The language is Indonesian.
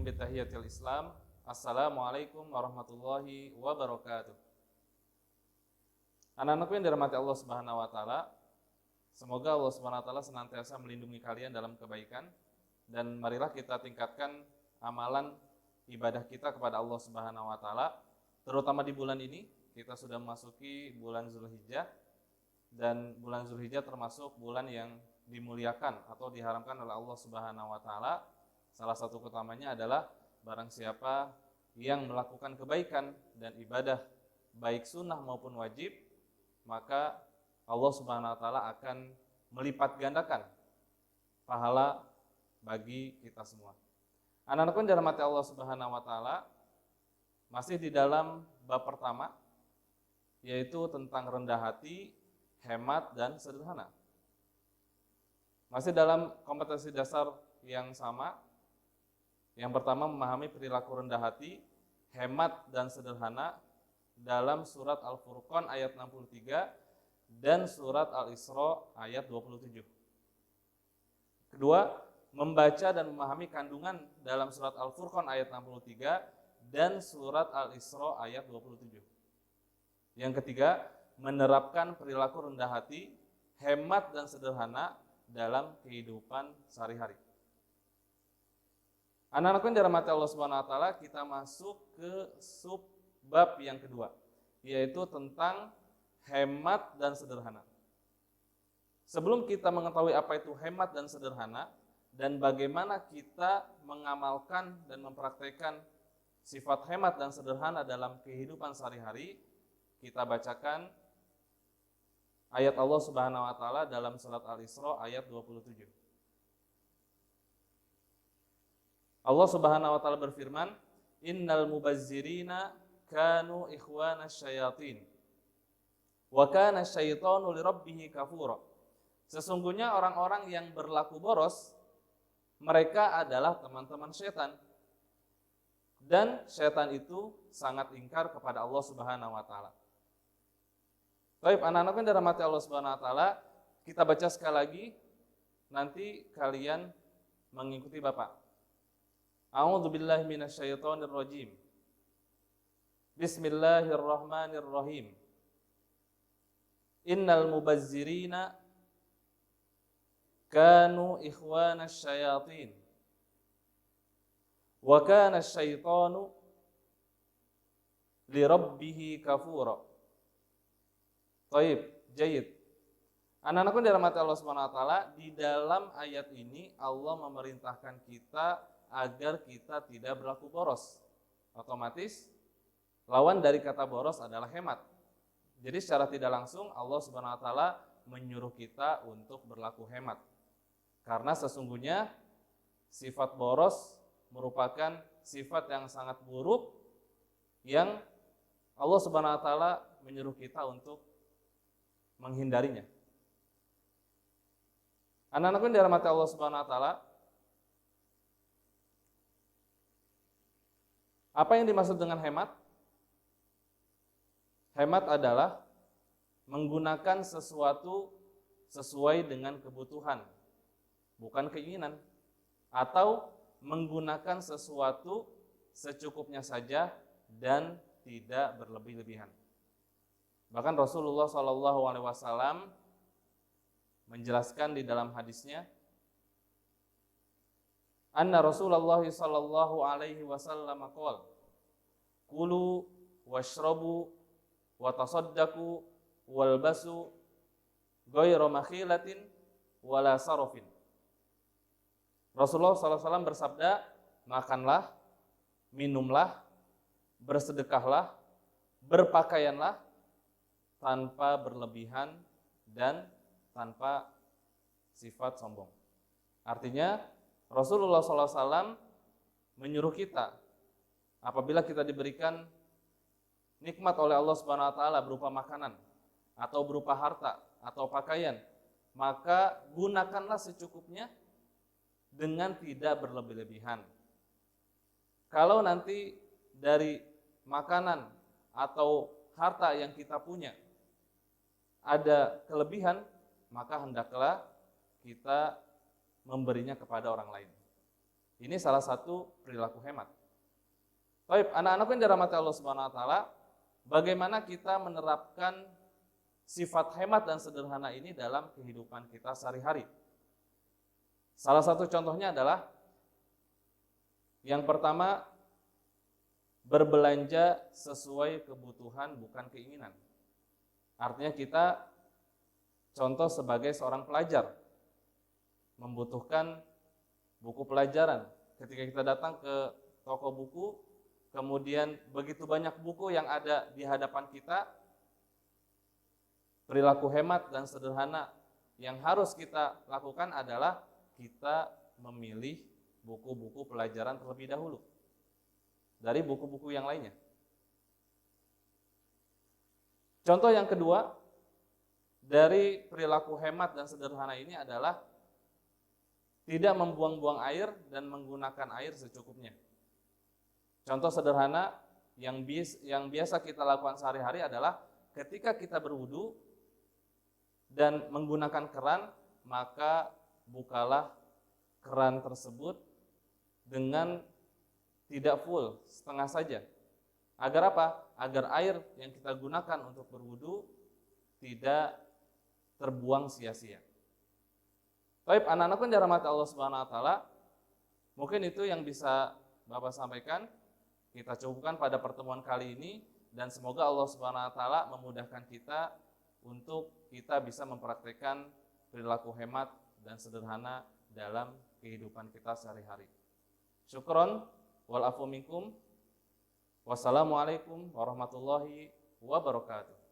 bitahiyatil Islam. Assalamualaikum warahmatullahi wabarakatuh. Anak-anakku yang dirahmati Allah Subhanahu wa taala, semoga Allah Subhanahu wa taala senantiasa melindungi kalian dalam kebaikan, dan marilah kita tingkatkan amalan ibadah kita kepada Allah Subhanahu wa taala, terutama di bulan ini. Kita sudah memasuki bulan Zulhijjah, dan bulan Zulhijjah termasuk bulan yang dimuliakan atau diharamkan oleh Allah Subhanahu wa taala. Salah satu utamanya adalah barang siapa yang melakukan kebaikan dan ibadah baik sunnah maupun wajib, maka Allah Subhanahu wa taala akan melipat gandakan pahala bagi kita semua. Anak-anakku yang dirahmati Allah Subhanahu wa taala, masih di dalam bab pertama, yaitu tentang rendah hati, hemat, dan sederhana. Masih dalam kompetensi dasar yang sama. Yang pertama, memahami perilaku rendah hati, hemat, dan sederhana dalam surat Al-Furqan ayat 63 dan surat Al-Isra ayat 27. Kedua, membaca dan memahami kandungan dalam surat Al-Furqan ayat 63 dan surat Al-Isra ayat 27. Yang ketiga, menerapkan perilaku rendah hati, hemat, dan sederhana dalam kehidupan sehari-hari. Anak-anakku yang dirahmati Allah Subhanahu wa taala, kita masuk ke subbab yang kedua, yaitu tentang hemat dan sederhana. Sebelum kita mengetahui apa itu hemat dan sederhana dan bagaimana kita mengamalkan dan mempraktekkan sifat hemat dan sederhana dalam kehidupan sehari-hari, kita bacakan ayat Allah Subhanahu wa taala dalam surat Al-Isra ayat 27. Allah Subhanahu wa taala berfirman, "Innal mubazzirina kanu ikhwanas syayatin wa kana syaitanu lirabbih kafura." Sesungguhnya orang-orang yang berlaku boros, mereka adalah teman-teman setan, dan setan itu sangat ingkar kepada Allah Subhanahu wa taala. Baik, anak-anak yang dirahmati Allah Subhanahu wa taala, kita baca sekali lagi, nanti kalian mengikuti Bapak. A'udzu billahi minasyaitonir rajim. Bismillahirrahmanirrahim. Innal mubazzirina kanu ikhwanas syayatin wa kana asyaitanu lirabbih kafura. Baik, jayid. Anak-anakku yang dirahmati Allah Subhanahu wa taala, di dalam ayat ini Allah memerintahkan kita agar kita tidak berlaku boros. Otomatis lawan dari kata boros adalah hemat. Jadi secara tidak langsung Allah Subhanahu wa taala menyuruh kita untuk berlaku hemat. Karena sesungguhnya sifat boros merupakan sifat yang sangat buruk yang Allah Subhanahu wa taala menyuruh kita untuk menghindarinya. Anak-anakku yang dirahmati Allah Subhanahu wa taala, apa yang dimaksud dengan hemat? Hemat adalah menggunakan sesuatu sesuai dengan kebutuhan, bukan keinginan, atau menggunakan sesuatu secukupnya saja dan tidak berlebih-lebihan. Bahkan Rasulullah SAW menjelaskan di dalam hadisnya, anna Rasulullah sallallahu alaihi wasallam qala kulu washrabu wa tasaddaqu walbasu ghayra makhilatin wala sarafin. Rasulullah sallallahu alaihi wasallam bersabda, makanlah, minumlah, bersedekahlah, berpakaianlah tanpa berlebihan dan tanpa sifat sombong. Artinya Rasulullah SAW menyuruh kita, apabila kita diberikan nikmat oleh Allah Subhanahu wa taala berupa makanan atau berupa harta atau pakaian, maka gunakanlah secukupnya dengan tidak berlebih-lebihan. Kalau nanti dari makanan atau harta yang kita punya ada kelebihan, maka hendaklah kita memberinya kepada orang lain. Ini salah satu perilaku hemat. Baik, anak-anakku yang dirahmati Allah Subhanahu wa taala, bagaimana kita menerapkan sifat hemat dan sederhana ini dalam kehidupan kita sehari-hari? Salah satu contohnya adalah yang pertama, berbelanja sesuai kebutuhan bukan keinginan. Artinya kita contoh sebagai seorang pelajar membutuhkan buku pelajaran. Ketika kita datang ke toko buku, kemudian begitu banyak buku yang ada di hadapan kita, perilaku hemat dan sederhana yang harus kita lakukan adalah kita memilih buku-buku pelajaran terlebih dahulu dari buku-buku yang lainnya. Contoh yang kedua dari perilaku hemat dan sederhana ini adalah tidak membuang-buang air dan menggunakan air secukupnya. Contoh sederhana yang biasa kita lakukan sehari-hari adalah ketika kita berwudu dan menggunakan keran, maka bukalah keran tersebut dengan tidak full, setengah saja. Agar apa? Agar air yang kita gunakan untuk berwudu tidak terbuang sia-sia. Baik, anak-anakku yang dirahmati Allah Subhanahu wa taala, mungkin itu yang bisa Bapak sampaikan. Kita cukupkan pada pertemuan kali ini dan semoga Allah Subhanahu wa taala memudahkan kita untuk kita bisa mempraktikkan perilaku hemat dan sederhana dalam kehidupan kita sehari-hari. Syukron wal afu minkum. Wassalamualaikum warahmatullahi wabarakatuh.